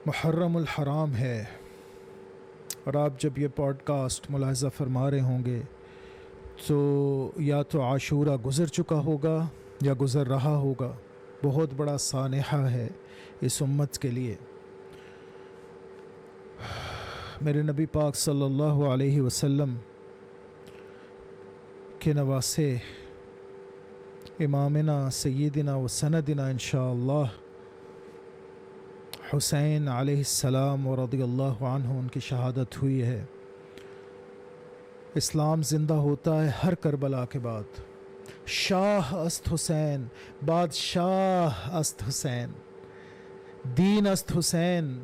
محرم الحرام ہے، اور آپ جب یہ پوڈ کاسٹ ملاحظہ فرما رہے ہوں گے تو یا تو عاشورہ گزر چکا ہوگا یا گزر رہا ہوگا۔ بہت بڑا سانحہ ہے اس امت کے لیے۔ میرے نبی پاک صلی اللہ علیہ وسلم کے نواسے امامنا سیدنا و سندنا انشاءاللہ حسین علیہ السلام و رضی اللہ عنہ ان کی شہادت ہوئی ہے۔ اسلام زندہ ہوتا ہے ہر کربلا کے بعد۔ شاہ است حسین، بادشاہ است حسین، دین است حسین،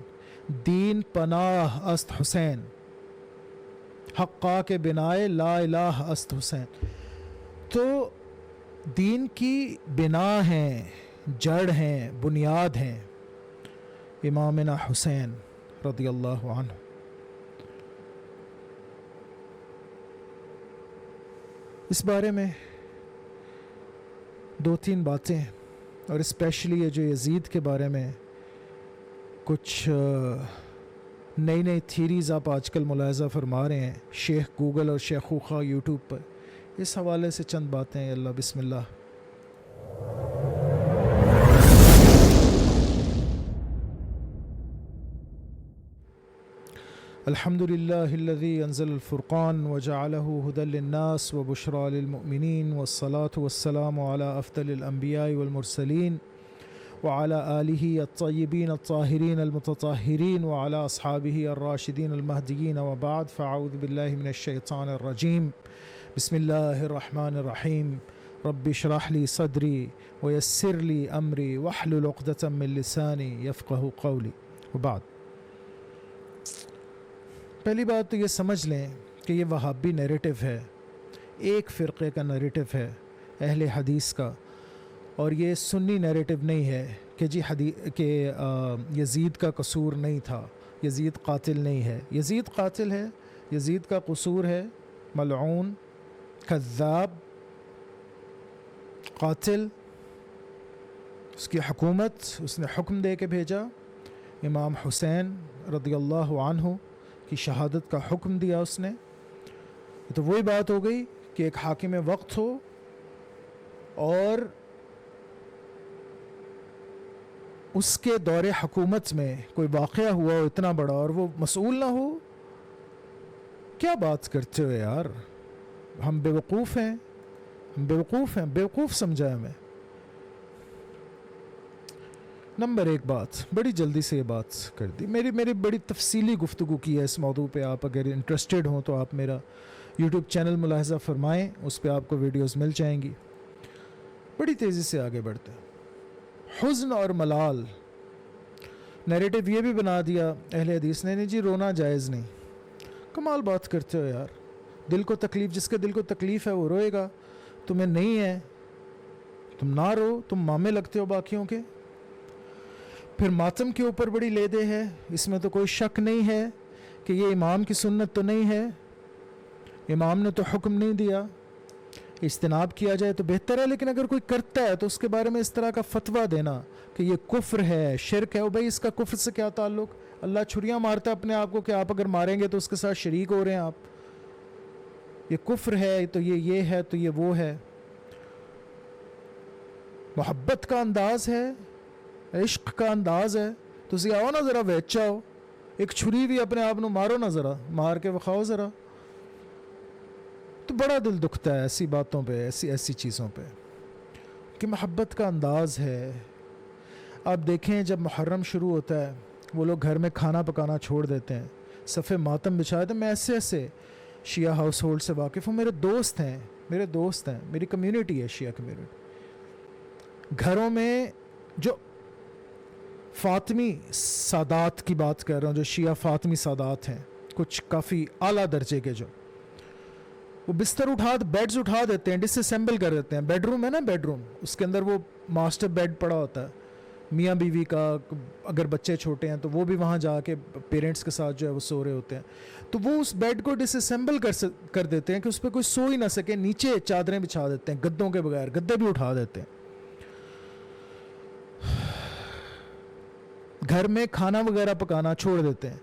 دین پناہ است حسین، حقا کے بنائے لا الہ است حسین۔ تو دین کی بنا ہیں، جڑ ہیں، بنیاد ہیں امامنا حسین رضی اللہ عنہ۔ اس بارے میں دو تین باتیں، اور اسپیشلی یہ جو یزید کے بارے میں کچھ نئی نئی تھیریز آپ آج کل ملاحظہ فرما رہے ہیں شیخ گوگل اور شیخ خوخا یوٹیوب پر، اس حوالے سے چند باتیں۔ اللہ بسم اللہ۔ الحمد لله الذي أنزل الفرقان وجعله هدى للناس وبشرى للمؤمنين، والصلاة والسلام على أفضل الأنبياء والمرسلين وعلى آله الطيبين الطاهرين المتطهرين وعلى أصحابه الراشدين المهديين، وبعد، فأعوذ بالله من الشيطان الرجيم، بسم الله الرحمن الرحيم، رب اشرح لي صدري ويسر لي أمري واحلل عقدة من لساني يفقهوا قولي، وبعد۔ پہلی بات تو یہ سمجھ لیں کہ یہ وہابی نیریٹو ہے، ایک فرقے کا نیریٹو ہے اہل حدیث کا، اور یہ سنی نیریٹو نہیں ہے کہ جی کہ یزید کا قصور نہیں تھا، یزید قاتل نہیں ہے۔ یزید قاتل ہے، یزید کا قصور ہے، ملعون، کذاب، قاتل۔ اس کی حکومت، اس نے حکم دے کے بھیجا، امام حسین رضی اللہ عنہ کی شہادت کا حکم دیا اس نے۔ تو وہی بات ہو گئی کہ ایک حاکم وقت ہو اور اس کے دور حکومت میں کوئی واقعہ ہوا ہو اتنا بڑا اور وہ مسئول نہ ہو۔ کیا بات کرتے ہو یار، ہم بیوقوف ہیں، ہم بیوقوف ہیں، بیوقوف سمجھا ہے ہمیں۔ نمبر ایک بات، بڑی جلدی سے یہ بات کر دی، میری بڑی تفصیلی گفتگو کی ہے اس موضوع پہ۔ آپ اگر انٹرسٹڈ ہوں تو آپ میرا یوٹیوب چینل ملاحظہ فرمائیں، اس پہ آپ کو ویڈیوز مل جائیں گی۔ بڑی تیزی سے آگے بڑھتے ہیں۔ حزن اور ملال نیریٹو یہ بھی بنا دیا اہل حدیث نے، نہیں جی رونا جائز نہیں۔ کمال بات کرتے ہو یار، دل کو تکلیف، جس کے دل کو تکلیف ہے وہ روئے گا، تمہیں نہیں ہے تم نہ رو، تم مامے لگتے ہو باقیوں کے۔ پھر ماتم کے اوپر بڑی لیدے ہے، اس میں تو کوئی شک نہیں ہے کہ یہ امام کی سنت تو نہیں ہے، امام نے تو حکم نہیں دیا، اجتناب کیا جائے تو بہتر ہے، لیکن اگر کوئی کرتا ہے تو اس کے بارے میں اس طرح کا فتویٰ دینا کہ یہ کفر ہے، شرک ہے، بھائی اس کا کفر سے کیا تعلق؟ اللہ چھریاں مارتا ہے اپنے آپ کو کہ آپ اگر ماریں گے تو اس کے ساتھ شریک ہو رہے ہیں آپ۔ یہ کفر ہے تو یہ ہے تو یہ وہ ہے۔ محبت کا انداز ہے، عشق کا انداز ہے، تو آؤ نا ذرا ویچ آؤ، ایک چھری بھی اپنے آپ نو مارو نا، ذرا مار کے وکھاؤ ذرا۔ تو بڑا دل دکھتا ہے ایسی باتوں پہ، ایسی چیزوں پہ کہ محبت کا انداز ہے۔ آپ دیکھیں جب محرم شروع ہوتا ہے وہ لوگ گھر میں کھانا پکانا چھوڑ دیتے ہیں، صفِ ماتم بچھا دیتے ہیں۔ میں ایسے شیعہ ہاؤس ہولڈ سے واقف ہوں، میرے دوست ہیں، میری کمیونٹی ہے شیعہ کمیونٹی۔ گھروں میں جو فاطمی سادات کی بات کر رہا ہوں، جو شیعہ فاطمی سادات ہیں، کچھ کافی اعلیٰ درجے کے، جو وہ بستر بیڈز اٹھا دیتے ہیں، ڈس اسمبل کر دیتے ہیں۔ بیڈ روم ہے نا، بیڈ روم، اس کے اندر وہ ماسٹر بیڈ پڑا ہوتا ہے میاں بیوی کا، اگر بچے چھوٹے ہیں تو وہ بھی وہاں جا کے پیرنٹس کے ساتھ جو ہے وہ سو رہے ہوتے ہیں، تو وہ اس بیڈ کو ڈس اسمبل کر دیتے ہیں کہ اس پہ کوئی سو ہی نہ سکے، نیچے چادریں بچھا دیتے ہیں گدوں کے بغیر، گدے بھی اٹھا دیتے ہیں۔ گھر میں کھانا وغیرہ پکانا چھوڑ دیتے ہیں,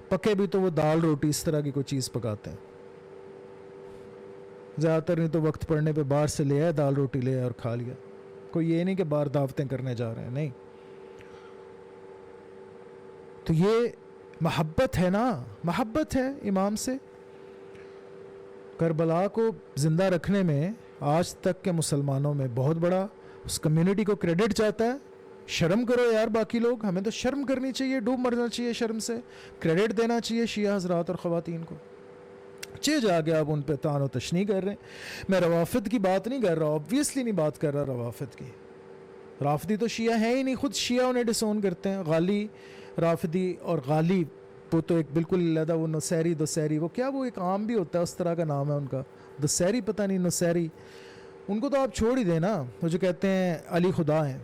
پکے بھی تو وہ دال روٹی اس طرح کی کوئی چیز پکاتے ہیں. زیادہ تر نہیں تو وقت پڑنے پہ باہر سے لے آئے, دال روٹی لے آئے اور کھا لیا. کوئی یہ نہیں کہ باہر دعوتیں کرنے جا رہے ہیں, نہیں. تو یہ محبت ہے نا, محبت ہے امام سے. کربلا کو زندہ رکھنے میں آج تک کے مسلمانوں میں بہت بڑا اس کمیونٹی کو کریڈٹ جاتا ہے. شرم کرو یار باقی لوگ, ہمیں تو شرم کرنی چاہیے, ڈوب مرنا چاہیے شرم سے, کریڈٹ دینا چاہیے شیعہ حضرات اور خواتین کو. جا کے آپ ان پہ طعن و تشنیع کر رہے ہیں. میں روافد کی بات نہیں کر رہا, آبویسلی نہیں بات کر رہا روافد کی. رافضی تو شیعہ ہیں ہی نہیں, خود شیعہ انہیں ڈسون کرتے ہیں. غالی رافضی اور غالی وہ تو ایک بالکل علیحدہ, وہ نصیری دوسیری, وہ کیا وہ ایک عام بھی ہوتا ہے اس طرح کا نام ہے ان کا, دوسیری پتہ نہیں نصیری, ان کو تو آپ چھوڑ ہی دیں نا. وہ جو کہتے ہیں علی خدا ہیں.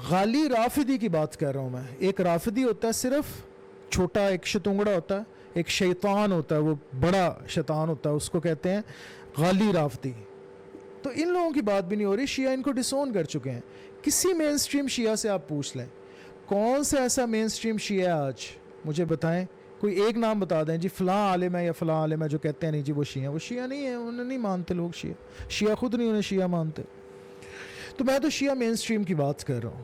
غالی رافضی کی بات کر رہا ہوں میں. ایک رافضی ہوتا ہے صرف چھوٹا, ایک شتونگڑا ہوتا ہے, ایک شیطان ہوتا ہے, وہ بڑا شیطان ہوتا ہے, اس کو کہتے ہیں غالی رافضی. تو ان لوگوں کی بات بھی نہیں ہو رہی. شیعہ ان کو ڈسون کر چکے ہیں. کسی مین سٹریم شیعہ سے آپ پوچھ لیں, کون سے ایسا مین سٹریم شیعہ ہے آج, مجھے بتائیں. کوئی ایک نام بتا دیں جی فلاں عالم ہے یا فلاں عالم ہے جو کہتے ہیں نہیں جی وہ شیعہ. وہ شیعہ نہیں ہے, انہیں نہیں مانتے لوگ شیعہ. شیعہ خود نہیں انہیں شیعہ مانتے. تو میں تو شیعہ مین سٹریم کی بات کر رہا ہوں.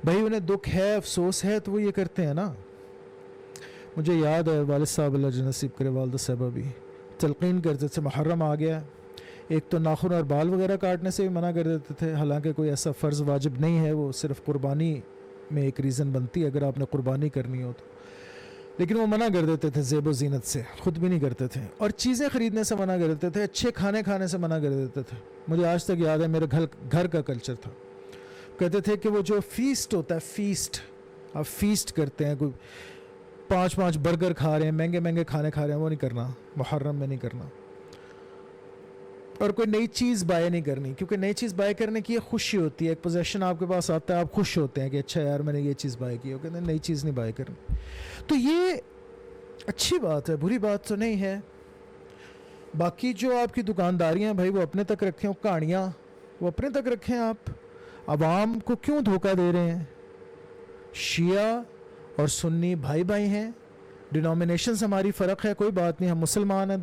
بھائی انہیں دکھ ہے, افسوس ہے, تو وہ یہ کرتے ہیں نا. مجھے یاد ہے والد صاحب اللہ جنت نصیب کرے, والدہ صاحبہ بھی تلقین کرتے تھے, محرم آ گیا, ایک تو ناخن اور بال وغیرہ کاٹنے سے بھی منع کر دیتے تھے, حالانکہ کوئی ایسا فرض واجب نہیں ہے, وہ صرف قربانی میں ایک ریزن بنتی ہے اگر آپ نے قربانی کرنی ہو تو. لیکن وہ منع کر دیتے تھے زیب و زینت سے, خود بھی نہیں کرتے تھے. اور چیزیں خریدنے سے منع کر دیتے تھے, اچھے کھانے کھانے سے منع کر دیتے تھے. مجھے آج تک یاد ہے میرے گھر کا کلچر تھا. کہتے تھے کہ وہ جو فیسٹ ہوتا ہے, فیسٹ, آپ فیسٹ کرتے ہیں, کوئی 5 برگر کھا رہے ہیں, مہنگے مہنگے کھانے کھا رہے ہیں, وہ نہیں کرنا, محرم میں نہیں کرنا. اور کوئی نئی چیز بائی نہیں کرنی, کیونکہ نئی چیز بائی کرنے کی ایک خوشی ہوتی ہے, ایک پوزیشن آپ کے پاس آتا ہے, آپ خوش ہوتے ہیں کہ اچھا یار میں نے یہ چیز بائی کی. وہ کہتے ہیں نئی چیز نہیں بائی کرنی. تو یہ اچھی بات ہے, بری بات تو نہیں ہے. باقی جو آپ کی دکانداریاں بھائی وہ اپنے تک رکھیں, کہانیاں وہ اپنے تک رکھیں. آپ عوام کو کیوں دھوکہ دے رہے ہیں؟ شیعہ اور سنی بھائی بھائی ہیں. ڈینومینیشنز ہماری فرق ہے, کوئی بات نہیں, ہم مسلمان ہیں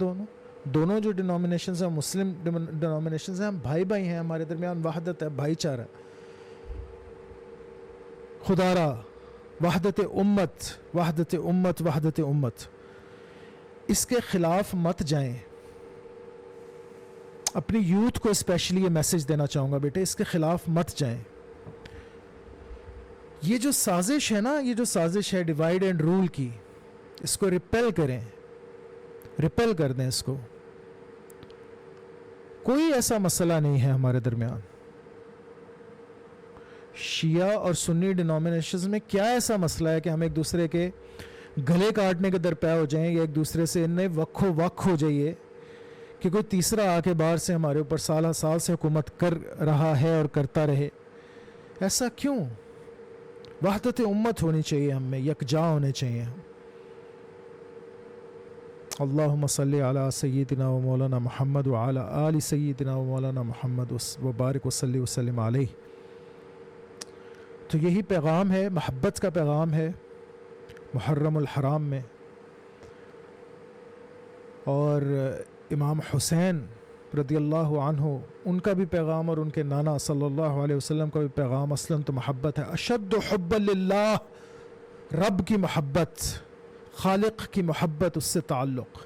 دونوں جو ڈینومینیشنز ہیں مسلم ڈینومینیشنز ہیں, ہم بھائی بھائی ہیں, ہمارے درمیان وحدت ہے, بھائی چارہ. خدا را وحدت امت, وحدت امت, وحدت امت, اس کے خلاف مت جائیں. اپنی یوتھ کو اسپیشلی یہ میسج دینا چاہوں گا, بیٹے اس کے خلاف مت جائیں. یہ جو سازش ہے نا, یہ جو سازش ہے ڈیوائیڈ اینڈ رول کی, اس کو ریپیل کریں, ریپیل کر دیں اس کو. کوئی ایسا مسئلہ نہیں ہے ہمارے درمیان. شیعہ اور سنی ڈینومینیشنز میں کیا ایسا مسئلہ ہے کہ ہم ایک دوسرے کے گلے کاٹنے کے درپے ہو جائیں, یا ایک دوسرے سے انہیں وقت ہو جائیے کہ کوئی تیسرا آ کے باہر سے ہمارے اوپر سال سے حکومت کر رہا ہے اور کرتا رہے. ایسا کیوں؟ وحدت امت ہونی چاہیے, ہم میں یکجا ہونے چاہیے. اللہم صلی علی سیدنا و مولانا محمد وعلی آل سیدنا و مولانا محمد وبارک وصلی وسلم علیہ. تو یہی پیغام ہے, محبت کا پیغام ہے محرم الحرام میں. اور امام حسین رضی اللہ عنہ, ان کا بھی پیغام اور ان کے نانا صلی اللہ علیہ وسلم کا بھی پیغام اصلاً تو محبت ہے. اشد حب للہ, رب کی محبت, خالق کی محبت, اس سے تعلق.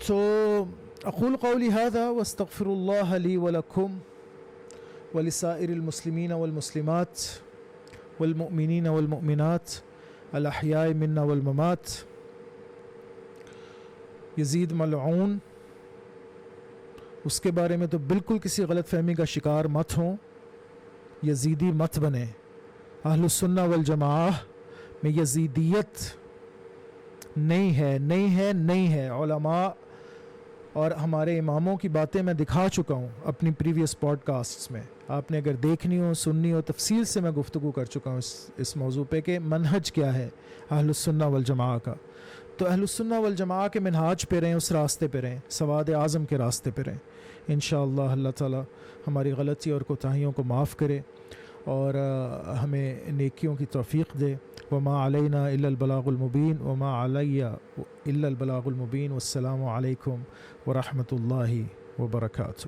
تو اقول قولی هذا واستغفر اللہ لی ولکم ولسائر المسلمین والمسلمات والمؤمنین والمؤمنات الاحیاء منا والممات. یزید ملعون, اس کے بارے میں تو بالکل کسی غلط فہمی کا شکار مت ہوں, یزیدی مت بنے. اہل السنہ والجماعہ میں یزیدیت نہیں ہے. علماء اور ہمارے اماموں کی باتیں میں دکھا چکا ہوں اپنی پریویس پوڈ کاسٹس میں. آپ نے اگر دیکھنی ہو سننی ہو, تفصیل سے میں گفتگو کر چکا ہوں اس موضوع پہ کہ منہج کیا ہے اہل السنہ والجماعہ کا. تو اہل السنہ والجماعہ کے منہاج پہ رہیں, اس راستے پہ رہیں, سواد اعظم کے راستے پہ رہیں. انشاءاللہ اللہ تعالی ہماری غلطی اور کوتاہیوں کو معاف کرے. اور ہمیں نیکیوں کی توفیق دے. وما علینا الا البلاغ المبین وما علی الا البلاغ المبین. والسلام علیکم ورحمۃ اللہ وبرکاتہ.